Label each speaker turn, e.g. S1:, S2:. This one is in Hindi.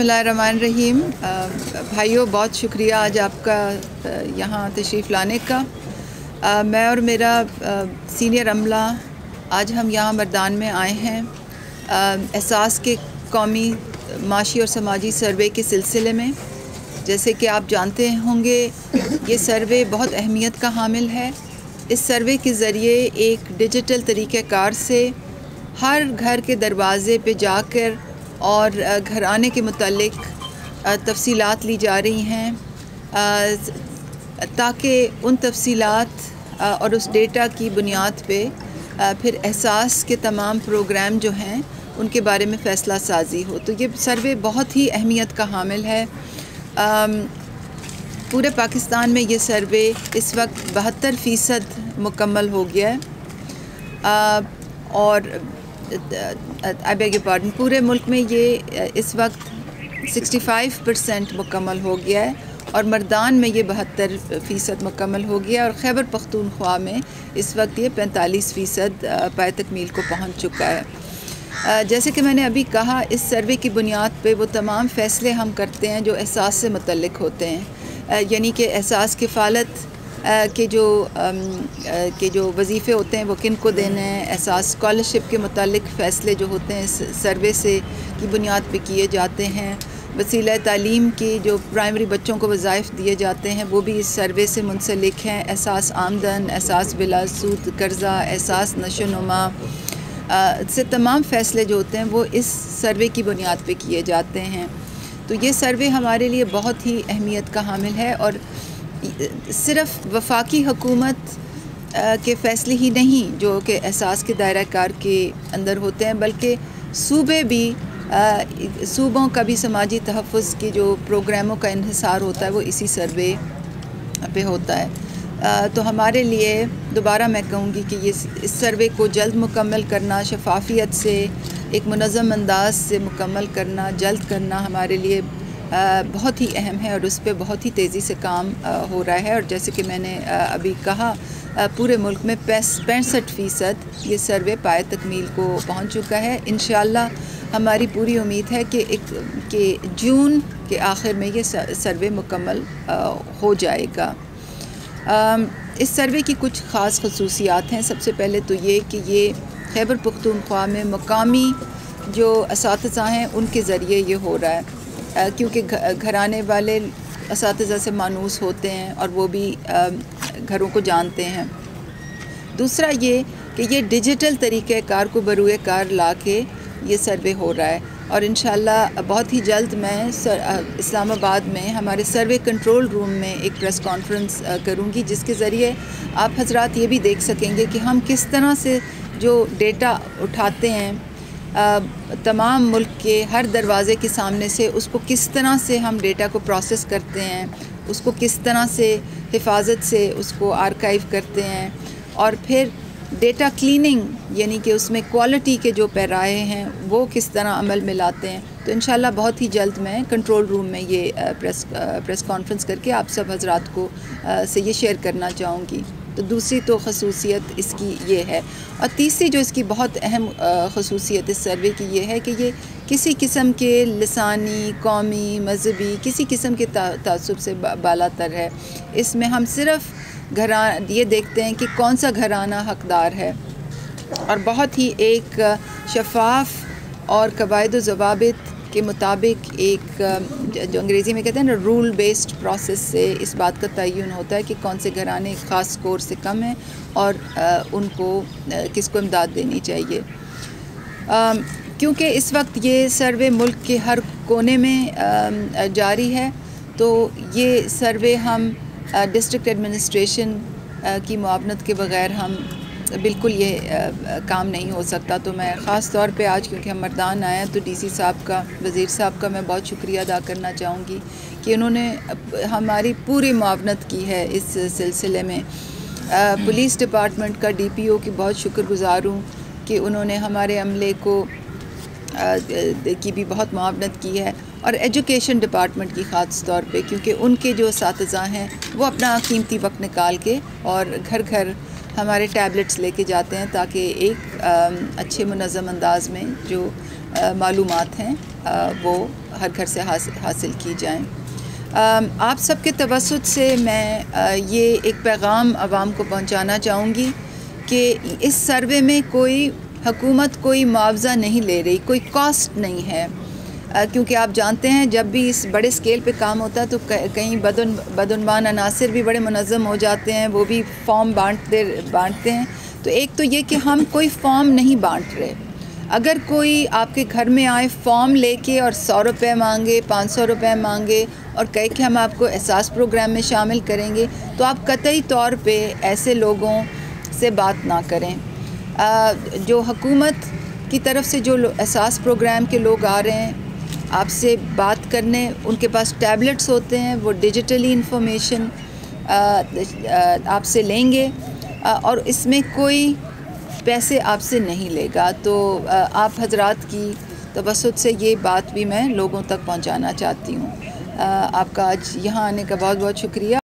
S1: बिस्मिल्लाहिर्रहमानिर्रहीम। भाइयों, बहुत शुक्रिया आज आपका यहाँ तशरीफ़ लाने का। मैं और मेरा सीनियर अमला आज हम यहाँ मर्दान में आए हैं एहसास के कौमी माशी और समाजी सर्वे के सिलसिले में। जैसे कि आप जानते होंगे, ये सर्वे बहुत अहमियत का हामिल है। इस सर्वे के ज़रिए एक डिजिटल तरीक़ेकार से हर घर के दरवाज़े पे जाकर और घराने के मुतालिक तफसीलात ली जा रही हैं, ताकि उन तफसीलात और उस डेटा की बुनियाद पे फिर एहसास के तमाम प्रोग्राम जो हैं उनके बारे में फ़ैसला साजी हो। तो ये सर्वे बहुत ही अहमियत का हामिल है। पूरे पाकिस्तान में ये सर्वे इस वक्त 72% मुकम्मल हो गया है और आई बेग योर पार्डन, पूरे मुल्क में ये इस वक्त 65% मुकम्मल हो गया है और मर्दान में ये 72% मुकम्मल हो गया और खैबर पख्तूनख्वा में इस वक्त ये 45% पाए तकमील को पहुंच चुका है। जैसे कि मैंने अभी कहा, इस सर्वे की बुनियाद पे वो तमाम फ़ैसले हम करते हैं जो एहसास से मुतल्लिक होते हैं, यानी कि एहसास किफ़ालत के जो वजीफ़े होते हैं वो किन को देने हैं, एहसास स्कॉलरशिप के मुतालिक फ़ैसले जो होते हैं इस सर्वे से की बुनियाद पे किए जाते हैं, वसीला तालीम की जो प्राइमरी बच्चों को वज़ाइफ दिए जाते हैं वो भी इस सर्वे से मुंसलिक हैं, एहसास आमदन, एहसास बिला सूद कर्ज़ा, एहसास नशोनुमा से तमाम फ़ैसले जो होते हैं वो इस सर्वे की बुनियाद पे किए जाते हैं। तो ये सर्वे हमारे लिए बहुत ही अहमियत का हामिल है और सिर्फ़ वफाकी हुकूमत के फ़ैसले ही नहीं जो कि एहसास के दायरा कार के अंदर होते हैं, बल्कि सूबे भी सूबों का भी समाजी तहफ़्फ़ुज़ के जो प्रोग्रामों का इन्हिसार होता है वो इसी सर्वे पे होता है। तो हमारे लिए दोबारा मैं कहूँगी कि इस सर्वे को जल्द मुकम्मल करना, शफ़ाफ़ियत से एक मुनज़्ज़म अंदाज़ से मुकम्मल करना, जल्द करना हमारे लिए बहुत ही अहम है और उस पर बहुत ही तेज़ी से काम हो रहा है। और जैसे कि मैंने अभी कहा, पूरे मुल्क में 65% ये सर्वे पाए तकमील को पहुंच चुका है। इंशाअल्लाह हमारी पूरी उम्मीद है कि जून के आखिर में ये सर्वे मुकम्मल हो जाएगा। इस सर्वे की कुछ ख़ास खसूसियात हैं। सबसे पहले तो ये कि ये खैबर पख्तूनख्वा में मकामी जो असातिज़ा हैं उनके ज़रिए ये हो रहा है, क्योंकि घराने वाले असातिज़ा से मानूस होते हैं और वो भी घरों को जानते हैं। दूसरा ये कि ये डिजिटल तरीक़ेकार को बरूए कार ला के ये सर्वे हो रहा है और इंशाअल्लाह बहुत ही जल्द मैं इस्लामाबाद में हमारे सर्वे कंट्रोल रूम में एक प्रेस कॉन्फ्रेंस करूँगी, जिसके ज़रिए आप हज़रात ये भी देख सकेंगे कि हम किस तरह से जो डेटा उठाते हैं तमाम मुल्क के हर दरवाज़े के सामने से, उसको किस तरह से हम डेटा को प्रोसेस करते हैं, उसको किस तरह से हिफाजत से उसको आर्काइव करते हैं और फिर डेटा क्लीनिंग यानी कि उसमें क्वालिटी के जो पैराए हैं वो किस तरह अमल में लाते हैं। तो इंशाल्लाह बहुत ही जल्द मैं कंट्रोल रूम में ये प्रेस कॉन्फ्रेंस करके आप सब हज़रात को से ये शेयर करना चाहूँगी। तो दूसरी तो खसूसियत इसकी ये है और तीसरी जो इसकी बहुत अहम खसूसियत इस सर्वे की ये है कि ये किसी किस्म के लिसानी, कौमी, मजहबी किसी किस्म के तासुब से बालातर है। इसमें हम सिर्फ़ ये देखते हैं कि कौन सा घराना हकदार है और बहुत ही एक शफ़ाफ़ और कवायद ज़वाबित के मुताबिक एक जो अंग्रेज़ी में कहते हैं ना रूल बेस्ड प्रोसेस से इस बात का तयन होता है कि कौन से घराने ख़ास स्कोर से कम हैं और उनको किसको इमदाद देनी चाहिए। क्योंकि इस वक्त ये सर्वे मुल्क के हर कोने में जारी है, तो ये सर्वे हम डिस्ट्रिक्ट एडमिनिस्ट्रेशन की मुआवनत के बग़ैर हम बिल्कुल ये काम नहीं हो सकता। तो मैं ख़ास तौर पे आज क्योंकि हम मर्दान आए हैं तो डीसी साहब का, वज़ीर साहब का मैं बहुत शुक्रिया अदा करना चाहूँगी कि उन्होंने हमारी पूरी मुआवनत की है इस सिलसिले में। पुलिस डिपार्टमेंट का DPO की बहुत शुक्रगुज़ार हूँ कि उन्होंने हमारे अमले को की भी बहुत मुआवनत की है और एजुकेशन डिपार्टमेंट की ख़ास तौर पे, क्योंकि उनके जो असातिज़ा हैं वो अपना कीमती वक्त निकाल के और घर घर हमारे टैबलेट्स लेके जाते हैं ताकि एक अच्छे मुनज़्ज़म अंदाज में जो मालूमात हैं वो हर घर से हासिल की जाएं। आप सबके तवस्सुत से मैं ये एक पैगाम आवाम को पहुंचाना चाहूँगी कि इस सर्वे में कोई हुकूमत कोई मुआवजा नहीं ले रही, कोई कॉस्ट नहीं है, क्योंकि आप जानते हैं जब भी इस बड़े स्केल पे काम होता है तो कहीं बदउनवान अनासिर भी बड़े मुनज़्ज़म हो जाते हैं, वो भी फॉर्म बांटते हैं। तो एक तो ये कि हम कोई फॉर्म नहीं बांट रहे। अगर कोई आपके घर में आए फॉर्म लेके और 100 रुपये मांगे, 500 रुपये मांगे और कहे कि हम आपको एहसास प्रोग्राम में शामिल करेंगे, तो आप कतई तौर पे ऐसे लोगों से बात ना करें। जो हुकूमत की तरफ से जो एहसास प्रोग्राम के लोग आ रहे हैं आपसे बात करने, उनके पास टैबलेट्स होते हैं, वो डिजिटली इंफॉर्मेशन आपसे लेंगे और इसमें कोई पैसे आपसे नहीं लेगा। तो आप हजरात की तवस्सुत से ये बात भी मैं लोगों तक पहुंचाना चाहती हूँ। आपका आज यहाँ आने का बहुत बहुत शुक्रिया।